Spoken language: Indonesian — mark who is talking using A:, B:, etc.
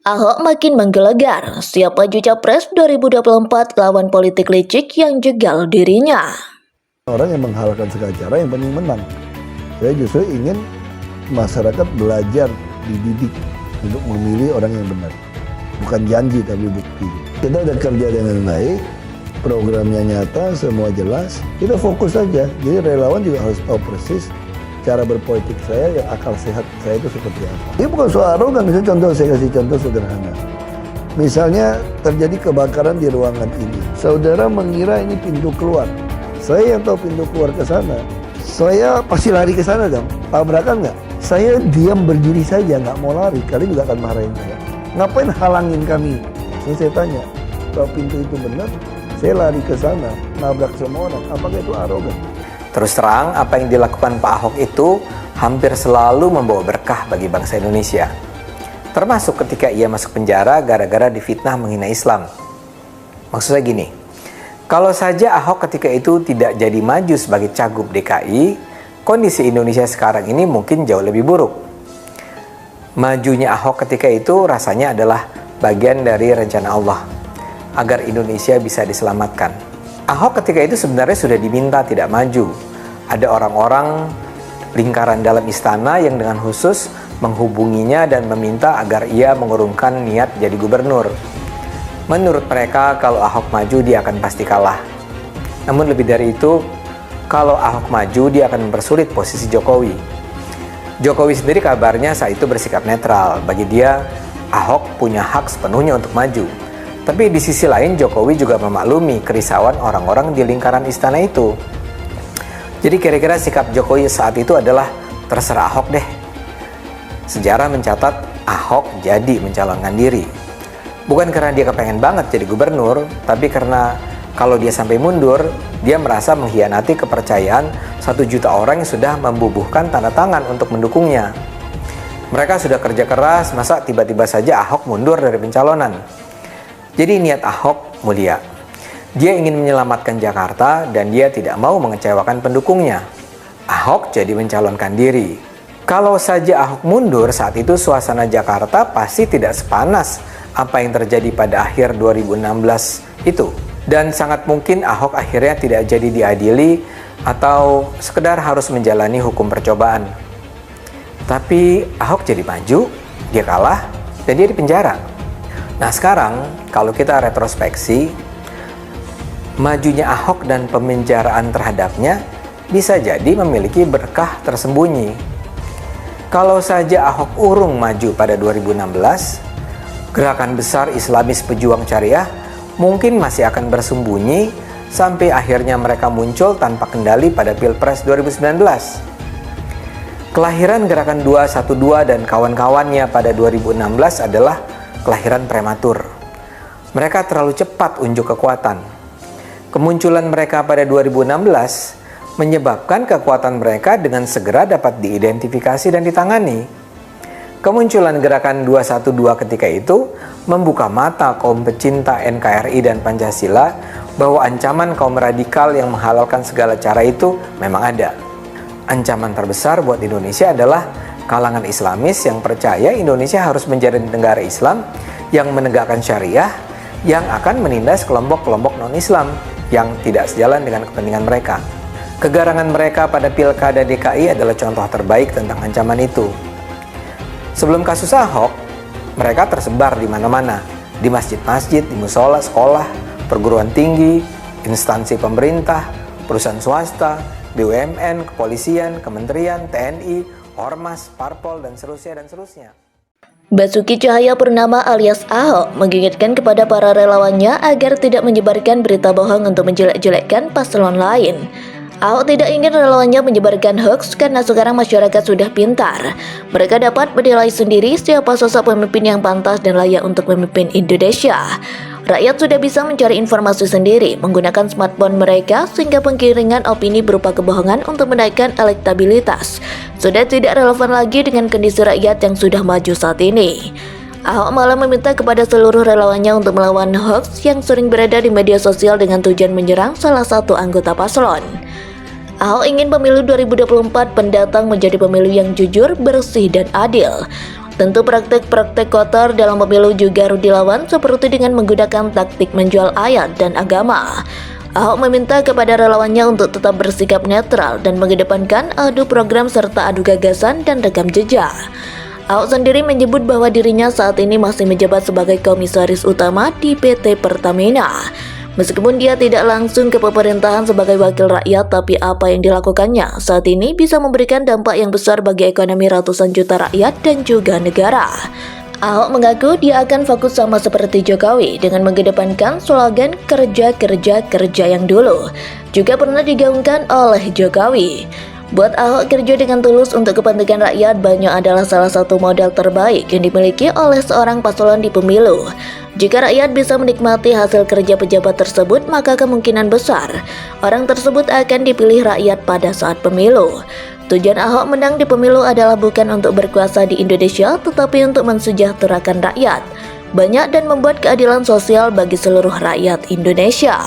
A: Ahok makin menggelegar, siap maju Capres 2024 lawan politik licik yang jegal dirinya.
B: Orang yang menghalalkan segala cara yang penting menang. Saya justru ingin masyarakat belajar, dididik untuk memilih orang yang benar. Bukan janji tapi bukti. Kita udah kerja dengan baik, programnya nyata, semua jelas. Kita fokus saja. Jadi relawan juga harus tahu persis cara berpolitik saya, yang akal sehat saya itu seperti apa. Ini bukan soal arogan, misalnya saya kasih contoh sederhana. Misalnya terjadi kebakaran di ruangan ini. Saudara mengira ini pintu keluar. Saya yang tahu pintu keluar ke sana. Saya pasti lari ke sana dong. Tabrakan nggak? Saya diam berdiri saja, nggak mau lari. Kalian juga akan marahin saya. Ngapain halangin kami? Saya tanya, kalau pintu itu benar, saya lari ke sana, nabrak semua orang. Apakah itu arogan?
C: Terus terang, apa yang dilakukan Pak Ahok itu hampir selalu membawa berkah bagi bangsa Indonesia. Termasuk ketika ia masuk penjara gara-gara difitnah menghina Islam. Maksud saya gini, kalau saja Ahok ketika itu tidak jadi maju sebagai cagup DKI, kondisi Indonesia sekarang ini mungkin jauh lebih buruk. Majunya Ahok ketika itu rasanya adalah bagian dari rencana Allah agar Indonesia bisa diselamatkan. Ahok ketika itu sebenarnya sudah diminta tidak maju. Ada orang-orang lingkaran dalam istana yang dengan khusus menghubunginya dan meminta agar ia mengurungkan niat jadi gubernur. Menurut mereka, kalau Ahok maju dia akan pasti kalah. Namun lebih dari itu, kalau Ahok maju dia akan mempersulit posisi Jokowi. Jokowi sendiri kabarnya saat itu bersikap netral. Bagi dia, Ahok punya hak sepenuhnya untuk maju. Tapi di sisi lain Jokowi juga memaklumi kerisauan orang-orang di lingkaran istana itu. Jadi kira-kira sikap Jokowi saat itu adalah terserah Ahok deh. Sejarah mencatat Ahok jadi mencalonkan diri. Bukan karena dia kepengen banget jadi gubernur, tapi karena kalau dia sampai mundur, dia merasa mengkhianati kepercayaan 1 juta orang yang sudah membubuhkan tanda tangan untuk mendukungnya. Mereka sudah kerja keras, masa tiba-tiba saja Ahok mundur dari pencalonan? Jadi niat Ahok mulia. Dia ingin menyelamatkan Jakarta dan dia tidak mau mengecewakan pendukungnya. Ahok jadi mencalonkan diri. Kalau saja Ahok mundur saat itu suasana Jakarta pasti tidak sepanas apa yang terjadi pada akhir 2016 itu. Dan sangat mungkin Ahok akhirnya tidak jadi diadili atau sekedar harus menjalani hukum percobaan. Tapi Ahok jadi maju, dia kalah, dan dia dipenjara. Nah sekarang kalau kita retrospeksi, majunya Ahok dan pemenjaraan terhadapnya bisa jadi memiliki berkah tersembunyi. Kalau saja Ahok urung maju pada 2016, gerakan besar Islamis pejuang syariah mungkin masih akan bersembunyi sampai akhirnya mereka muncul tanpa kendali pada Pilpres 2019. Kelahiran gerakan 212 dan kawan-kawannya pada 2016 adalah kelahiran prematur. Mereka terlalu cepat unjuk kekuatan. Kemunculan mereka pada 2016 menyebabkan kekuatan mereka dengan segera dapat diidentifikasi dan ditangani. Kemunculan gerakan 212 ketika itu membuka mata kaum pecinta NKRI dan Pancasila bahwa ancaman kaum radikal yang menghalalkan segala cara itu memang ada. Ancaman terbesar buat Indonesia adalah kalangan Islamis yang percaya Indonesia harus menjadi negara Islam yang menegakkan syariah yang akan menindas kelompok-kelompok non-Islam yang tidak sejalan dengan kepentingan mereka. Kegarangan mereka pada Pilkada DKI adalah contoh terbaik tentang ancaman itu. Sebelum kasus Ahok, mereka tersebar di mana-mana, di masjid-masjid, di musola, sekolah, perguruan tinggi, instansi pemerintah, perusahaan swasta, BUMN, kepolisian, kementerian, TNI, Ormas, Parpol, dan seterusnya.
A: Basuki Cahayapurnama alias Ahok mengingatkan kepada para relawannya agar tidak menyebarkan berita bohong untuk menjelek-jelekkan paslon lain. Ahok tidak ingin relawannya menyebarkan hoax karena sekarang masyarakat sudah pintar. Mereka dapat menilai sendiri siapa sosok pemimpin yang pantas dan layak untuk memimpin Indonesia. Rakyat sudah bisa mencari informasi sendiri menggunakan smartphone mereka sehingga penggiringan opini berupa kebohongan untuk menaikkan elektabilitas sudah tidak relevan lagi dengan kondisi rakyat yang sudah maju saat ini. Ahok malah meminta kepada seluruh relawannya untuk melawan hoax yang sering berada di media sosial dengan tujuan menyerang salah satu anggota paslon. Ahok ingin pemilu 2024 pendatang menjadi pemilu yang jujur, bersih, dan adil. Tentu praktek-praktek kotor dalam pemilu juga harus dilawan seperti dengan menggunakan taktik menjual ayat dan agama. Ahok meminta kepada relawannya untuk tetap bersikap netral dan mengedepankan adu program serta adu gagasan dan rekam jejak. Ahok sendiri menyebut bahwa dirinya saat ini masih menjabat sebagai komisaris utama di PT Pertamina. Meskipun dia tidak langsung ke pemerintahan sebagai wakil rakyat, tapi apa yang dilakukannya saat ini bisa memberikan dampak yang besar bagi ekonomi ratusan juta rakyat dan juga negara. Ahok mengaku dia akan fokus sama seperti Jokowi dengan mengedepankan slogan kerja yang dulu juga pernah digaungkan oleh Jokowi. Buat Ahok, kerja dengan tulus untuk kepentingan rakyat banyak adalah salah satu modal terbaik yang dimiliki oleh seorang paslon di pemilu. Jika rakyat bisa menikmati hasil kerja pejabat tersebut, maka kemungkinan besar orang tersebut akan dipilih rakyat pada saat pemilu. Tujuan Ahok menang di pemilu adalah bukan untuk berkuasa di Indonesia, tetapi untuk mensejahterakan rakyat banyak dan membuat keadilan sosial bagi seluruh rakyat Indonesia.